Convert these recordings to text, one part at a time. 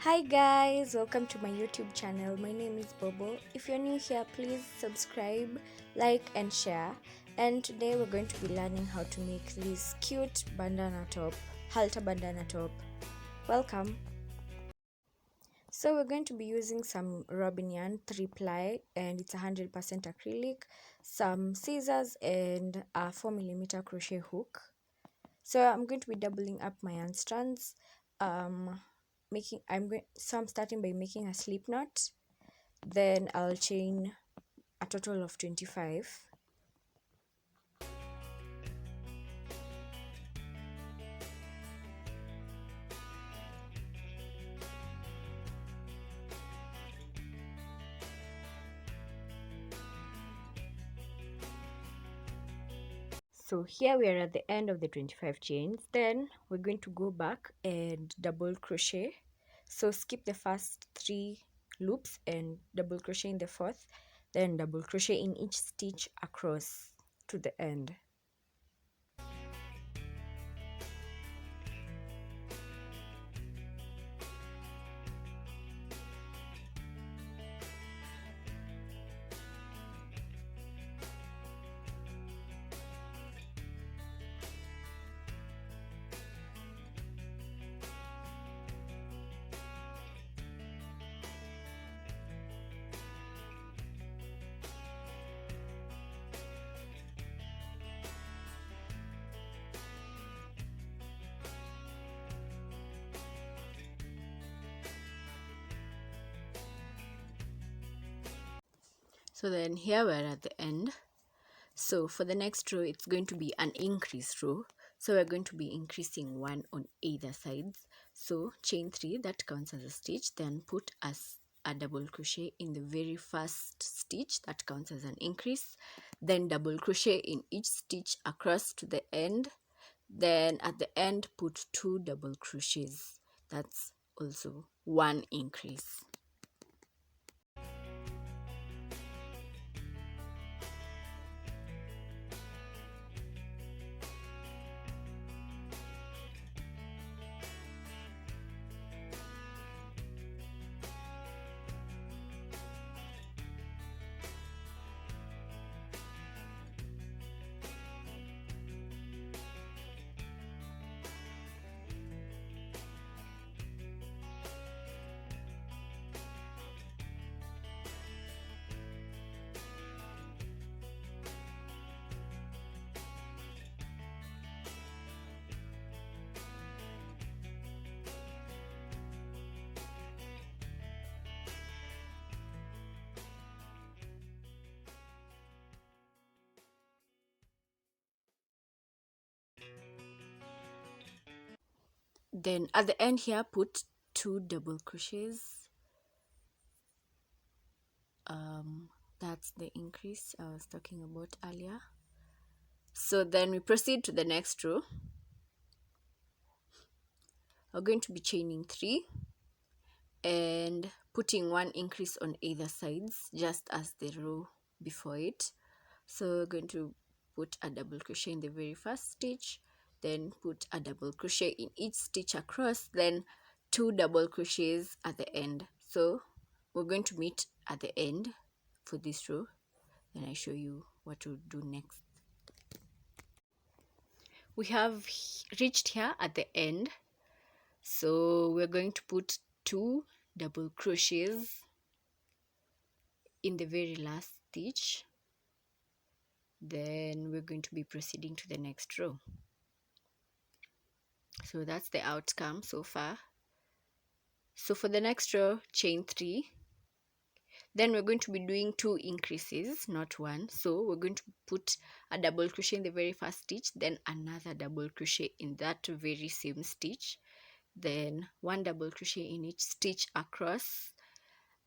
Hi guys, welcome to my YouTube channel. My name is Bobo. If you're new here, please subscribe, like and share. And today we're going to be learning how to make this cute bandana top, halter bandana top. Welcome. So we're going to be using some robin yarn 3-ply and it's 100% acrylic, some scissors and a 4mm crochet hook. So I'm going to be doubling up my yarn strands. I'm starting by making a slip knot, then I'll chain a total of 25. So here we are at the end of the 25 chains. Then we're going to go back and double crochet. So skip the first 3 loops and double crochet in the 4th, then double crochet in each stitch across to the end. So then here we're at the end. So for the next row, it's going to be an increase row. So we're going to be increasing 1 on either sides. So chain 3, that counts as a stitch. Then put a double crochet in the very first stitch, that counts as an increase. Then double crochet in each stitch across to the end. Then at the end, put 2 double crochets. That's also 1 increase. Then at the end here, put 2 double crochets. That's the increase I was talking about earlier. So then we proceed to the next row. We're going to be chaining 3 and putting 1 increase on either sides, just as the row before it. So we're going to put a double crochet in the very first stitch, then put a double crochet in each stitch across, then 2 double crochets at the end. So we're going to meet at the end for this row, then I show you what to do next. We have reached here at the end, so we're going to put 2 double crochets in the very last stitch. Then we're going to be proceeding to the next row. So that's the outcome so far. So for the next row, chain 3. Then we're going to be doing 2 increases, not 1. So we're going to put a double crochet in the very first stitch, then another double crochet in that very same stitch, then 1 double crochet in each stitch across.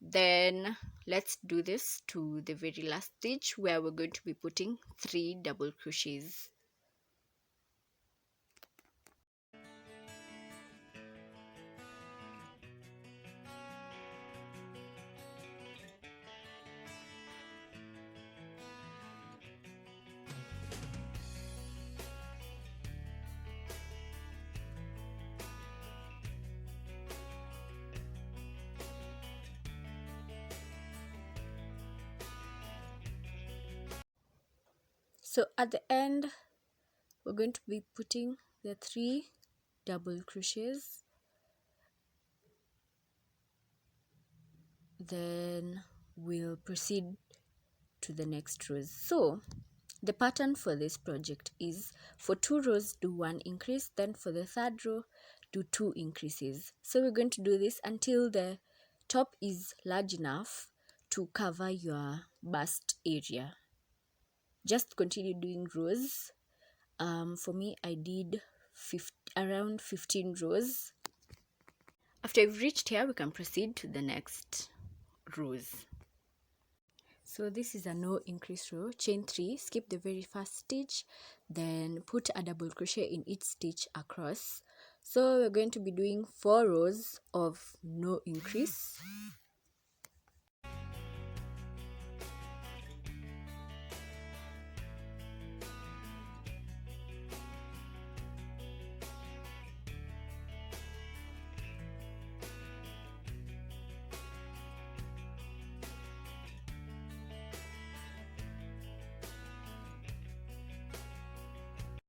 Then let's do this to the very last stitch where we're going to be putting 3 double crochets. So at the end we're going to be putting the 3 double crochets, then we'll proceed to the next rows. So the pattern for this project is for 2 rows do 1 increase, then for the 3rd row do 2 increases. So we're going to do this until the top is large enough to cover your bust area. Just continue doing rows. For me, I did around 15 rows. After you've reached here, we can proceed to the next rows. So this is a no increase row. Chain 3, skip the very first stitch, then put a double crochet in each stitch across. So we're going to be doing 4 rows of no increase.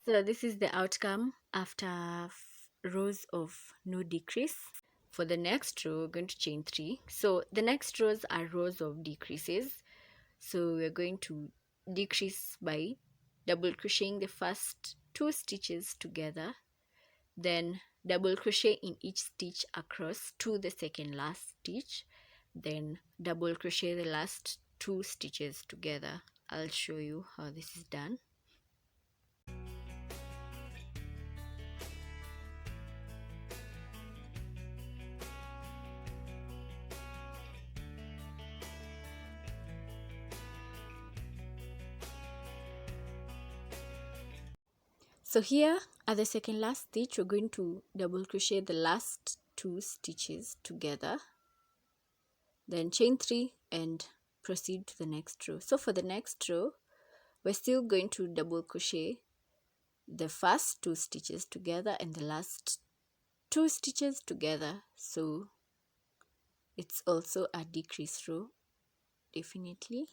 So this is the outcome after rows of no decrease. For the next row, we're going to chain 3. So the next rows are rows of decreases. So we're going to decrease by double crocheting the first 2 stitches together, then double crochet in each stitch across to the second last stitch, then double crochet the last 2 stitches together. I'll show you how this is done. So here at the second last stitch, we're going to double crochet the last 2 stitches together, then chain 3 and proceed to the next row. So for the next row, we're still going to double crochet the first 2 stitches together and the last 2 stitches together. So it's also a decrease row, definitely.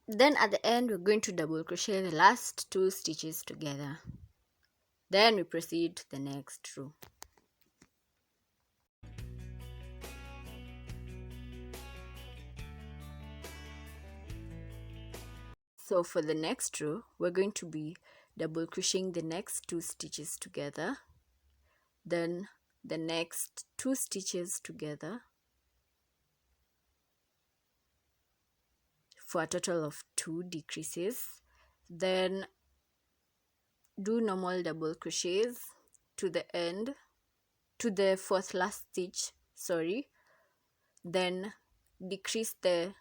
Then at the end, we're going to double crochet the last 2 stitches together. Then we proceed to the next row. So for the next row, we're going to be double crocheting the next 2 stitches together, then the next 2 stitches together, for a total of 2 decreases. Then do normal double crochets to the end, to the 4th last stitch, then decrease the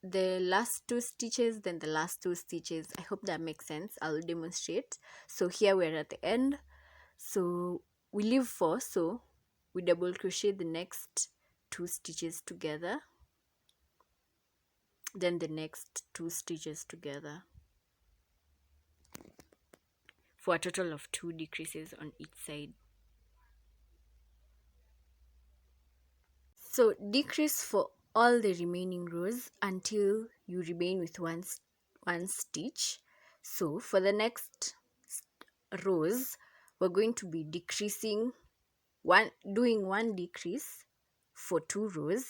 last 2 stitches, then the last 2 stitches. I hope that makes sense. I'll demonstrate. So here we're at the end, so we leave 4, so we double crochet the next 2 stitches together, then the next 2 stitches together, for a total of 2 decreases on each side. So decrease for all the remaining rows until you remain with one stitch. So for the next rows, we're going to be decreasing doing 1 decrease for 2 rows,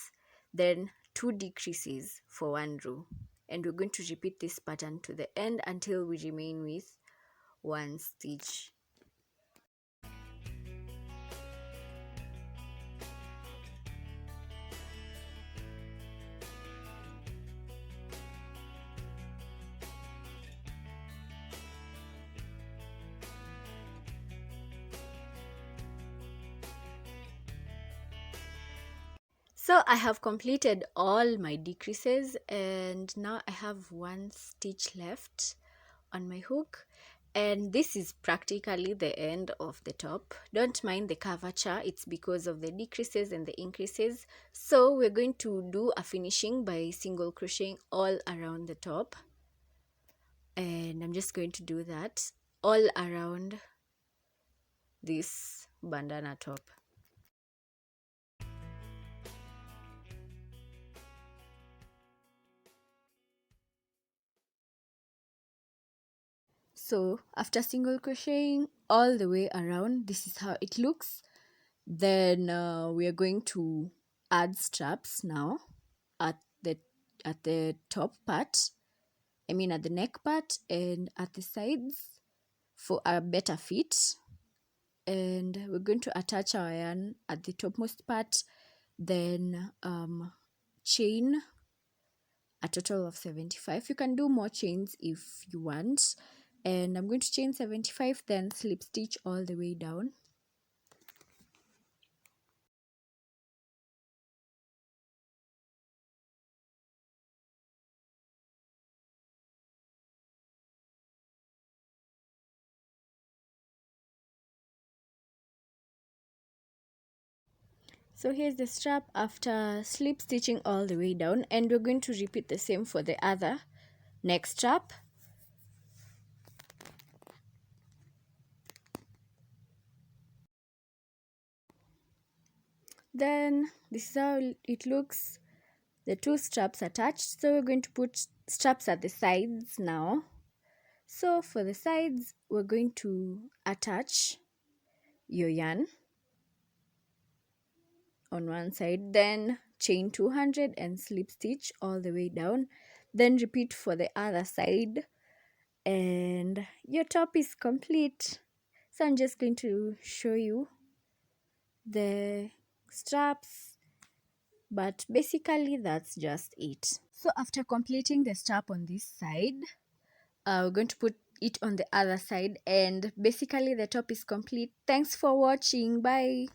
then 2 decreases for 1 row, and we're going to repeat this pattern to the end until we remain with 1 stitch. So I have completed all my decreases and now I have one stitch left on my hook, and this is practically the end of the top. Don't mind the curvature, it's because of the decreases and the increases. So we're going to do a finishing by single crocheting all around the top, and I'm just going to do that all around this bandana top. So after single crocheting all the way around, this is how it looks. Then we are going to add straps now at the top part, I mean at the neck part and at the sides for a better fit. And we're going to attach our yarn at the topmost part, then chain a total of 75. You can do more chains if you want, and I'm going to chain 75, then slip stitch all the way down. So here's the strap after slip stitching all the way down, and we're going to repeat the same for the other neck strap. Then this is how it looks, the two straps attached. So we're going to put straps at the sides now. So for the sides, we're going to attach your yarn on one side, then chain 200 and slip stitch all the way down, then repeat for the other side, and your top is complete. So I'm just going to show you the straps, but basically that's just it. So after completing the strap on this side, we're going to put it on the other side, and basically the top is complete. Thanks for watching. Bye.